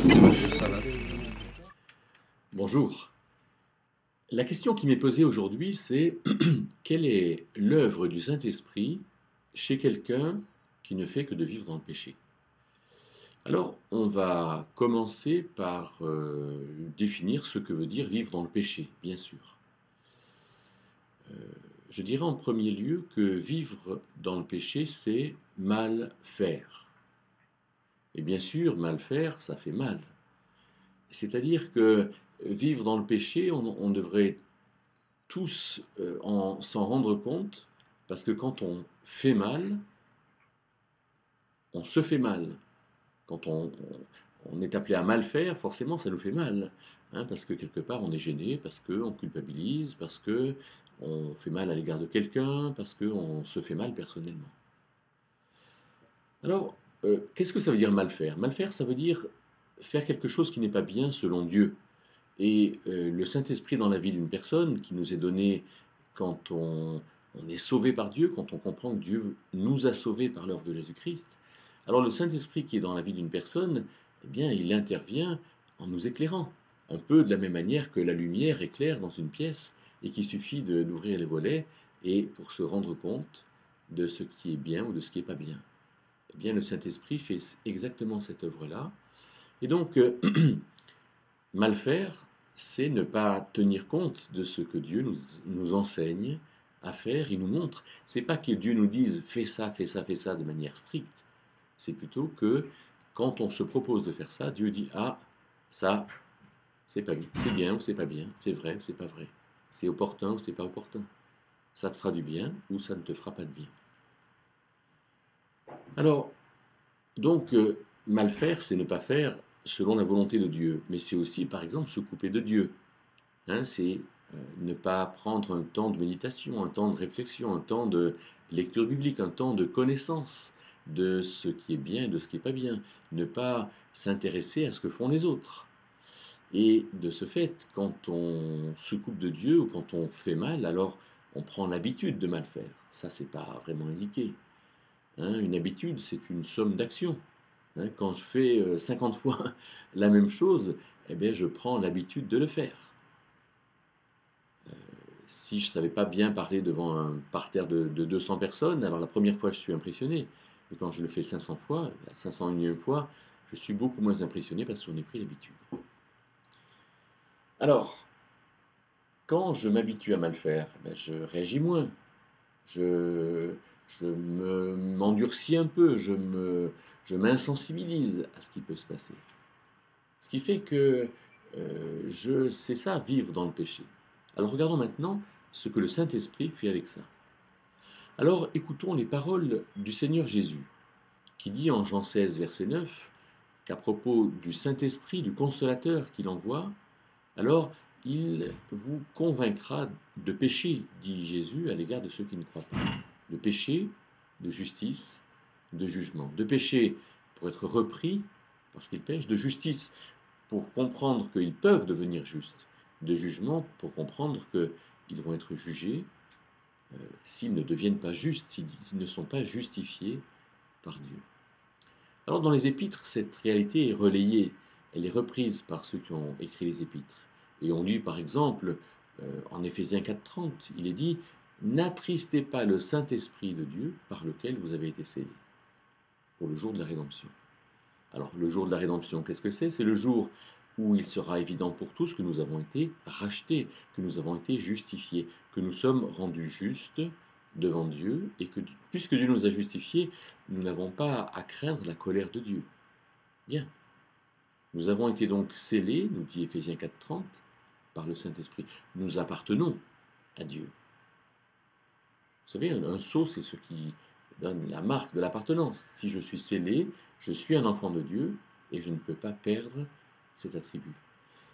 Ça va. Bonjour. La question qui m'est posée aujourd'hui, c'est quelle est l'œuvre du Saint-Esprit chez quelqu'un qui ne fait que de vivre dans le péché? Alors, on va commencer par définir ce que veut dire vivre dans le péché, bien sûr. Je dirais en premier lieu que vivre dans le péché, c'est mal faire. Et bien sûr, mal faire, ça fait mal. C'est-à-dire que vivre dans le péché, on devrait tous s'en rendre compte, parce que quand on fait mal, on se fait mal. Quand on est appelé à mal faire, forcément ça nous fait mal, hein, parce que quelque part on est gêné, parce qu'on culpabilise, parce qu'on fait mal à l'égard de quelqu'un, parce qu'on se fait mal personnellement. Alors, qu'est-ce que ça veut dire mal faire? Mal faire, ça veut dire faire quelque chose qui n'est pas bien selon Dieu. Et le Saint-Esprit dans la vie d'une personne qui nous est donné quand on est sauvé par Dieu, quand on comprend que Dieu nous a sauvés par l'œuvre de Jésus-Christ, alors le Saint-Esprit qui est dans la vie d'une personne, eh bien, il intervient en nous éclairant. Un peu de la même manière que la lumière éclaire dans une pièce et qu'il suffit d'ouvrir les volets et pour se rendre compte de ce qui est bien ou de ce qui n'est pas bien. Eh bien, le Saint-Esprit fait exactement cette œuvre-là. Et donc, mal faire, c'est ne pas tenir compte de ce que Dieu nous enseigne à faire, il nous montre. C'est pas que Dieu nous dise fais ça, fais ça, fais ça de manière stricte. C'est plutôt que quand on se propose de faire ça, Dieu dit ah, ça, c'est pas bien, c'est bien ou c'est pas bien, c'est vrai ou c'est pas vrai, c'est opportun ou c'est pas opportun. Ça te fera du bien ou ça ne te fera pas de bien. Alors, donc, mal faire, c'est ne pas faire selon la volonté de Dieu, mais c'est aussi, par exemple, se couper de Dieu. Hein, c'est ne pas prendre un temps de méditation, un temps de réflexion, un temps de lecture biblique, un temps de connaissance de ce qui est bien et de ce qui n'est pas bien. Ne pas s'intéresser à ce que font les autres. Et de ce fait, quand on se coupe de Dieu ou quand on fait mal, alors on prend l'habitude de mal faire. Ça, c'est pas vraiment indiqué. Hein, une habitude, c'est une somme d'actions. Hein, quand je fais 50 fois la même chose, eh bien, je prends l'habitude de le faire. Si je ne savais pas bien parler devant un parterre de 200 personnes, alors la première fois je suis impressionné. Mais quand je le fais 500 fois, la 501e fois, je suis beaucoup moins impressionné parce que j'en ai pris l'habitude. Alors, quand je m'habitue à mal faire, ben je réagis moins. Je, m'endurcis un peu, je m'insensibilise à ce qui peut se passer. Ce qui fait que je sais ça, vivre dans le péché. Alors regardons maintenant ce que le Saint-Esprit fait avec ça. Alors écoutons les paroles du Seigneur Jésus, qui dit en Jean 16, verset 9, qu'à propos du Saint-Esprit, du Consolateur qu'il envoie, alors il vous convaincra de péché, dit Jésus à l'égard de ceux qui ne croient pas. De péché, de justice, de jugement. De péché pour être repris parce qu'ils pêchent, de justice pour comprendre qu'ils peuvent devenir justes, de jugement pour comprendre qu'ils vont être jugés s'ils ne deviennent pas justes, s'ils ne sont pas justifiés par Dieu. Alors dans les épîtres, cette réalité est relayée, elle est reprise par ceux qui ont écrit les épîtres. Et on lit par exemple en Éphésiens 4,30, il est dit « N'attristez pas le Saint-Esprit de Dieu par lequel vous avez été scellés pour le jour de la rédemption. » Alors le jour de la rédemption, qu'est-ce que c'est? C'est le jour où il sera évident pour tous que nous avons été rachetés, que nous avons été justifiés, que nous sommes rendus justes devant Dieu, et que puisque Dieu nous a justifiés, nous n'avons pas à craindre la colère de Dieu. Bien. Nous avons été donc scellés, nous dit Éphésiens 4,30, par le Saint-Esprit. Nous appartenons à Dieu. Vous savez, un sceau, c'est ce qui donne la marque de l'appartenance. Si je suis scellé, je suis un enfant de Dieu, et je ne peux pas perdre cet attribut.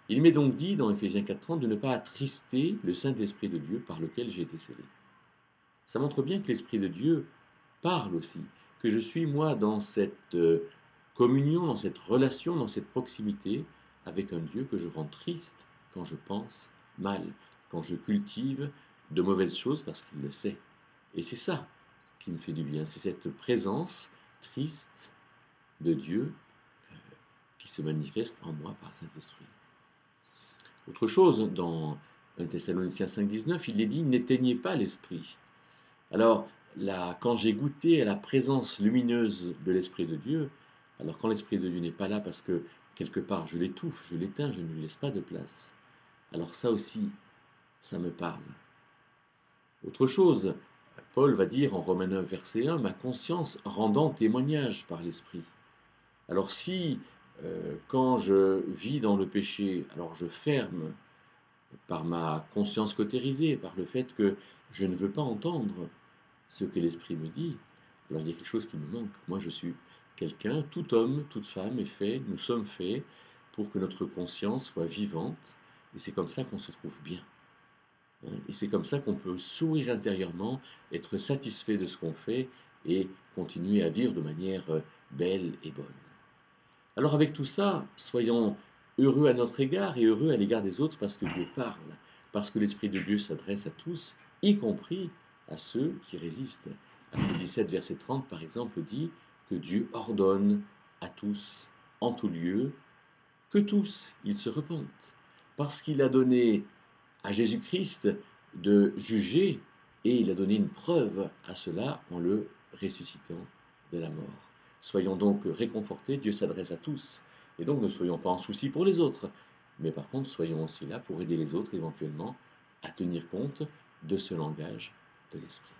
Il m'est donc dit dans Éphésiens 4,30 de ne pas attrister le Saint-Esprit de Dieu par lequel j'ai été scellé. Ça montre bien que l'Esprit de Dieu parle aussi, que je suis moi dans cette communion, dans cette relation, dans cette proximité avec un Dieu que je rends triste quand je pense mal, quand je cultive de mauvaises choses parce qu'il le sait. Et c'est ça qui me fait du bien, c'est cette présence triste de Dieu qui se manifeste en moi par le Saint-Esprit. Autre chose, dans 1 Thessaloniciens 5,19, il est dit « N'éteignez pas l'Esprit ». Alors, là, quand j'ai goûté à la présence lumineuse de l'Esprit de Dieu, alors quand l'Esprit de Dieu n'est pas là parce que quelque part je l'étouffe, je l'éteins, je ne lui laisse pas de place, alors ça aussi, ça me parle. Autre chose, Paul va dire en Romains 9, verset 1, « Ma conscience rendant témoignage par l'Esprit ». Alors si, quand je vis dans le péché, alors je ferme par ma conscience cautérisée, par le fait que je ne veux pas entendre ce que l'Esprit me dit, alors il y a quelque chose qui me manque. Moi je suis quelqu'un, tout homme, toute femme est fait, nous sommes faits pour que notre conscience soit vivante, et c'est comme ça qu'on se trouve bien. Et c'est comme ça qu'on peut sourire intérieurement, être satisfait de ce qu'on fait et continuer à vivre de manière belle et bonne. Alors avec tout ça, soyons heureux à notre égard et heureux à l'égard des autres parce que Dieu parle, parce que l'Esprit de Dieu s'adresse à tous, y compris à ceux qui résistent. Acte 17, verset 30, par exemple, dit que Dieu ordonne à tous, en tout lieu, que tous, ils se repentent, parce qu'il a donné à Jésus-Christ de juger, et il a donné une preuve à cela en le ressuscitant de la mort. Soyons donc réconfortés, Dieu s'adresse à tous, et donc ne soyons pas en souci pour les autres, mais par contre soyons aussi là pour aider les autres éventuellement à tenir compte de ce langage de l'Esprit.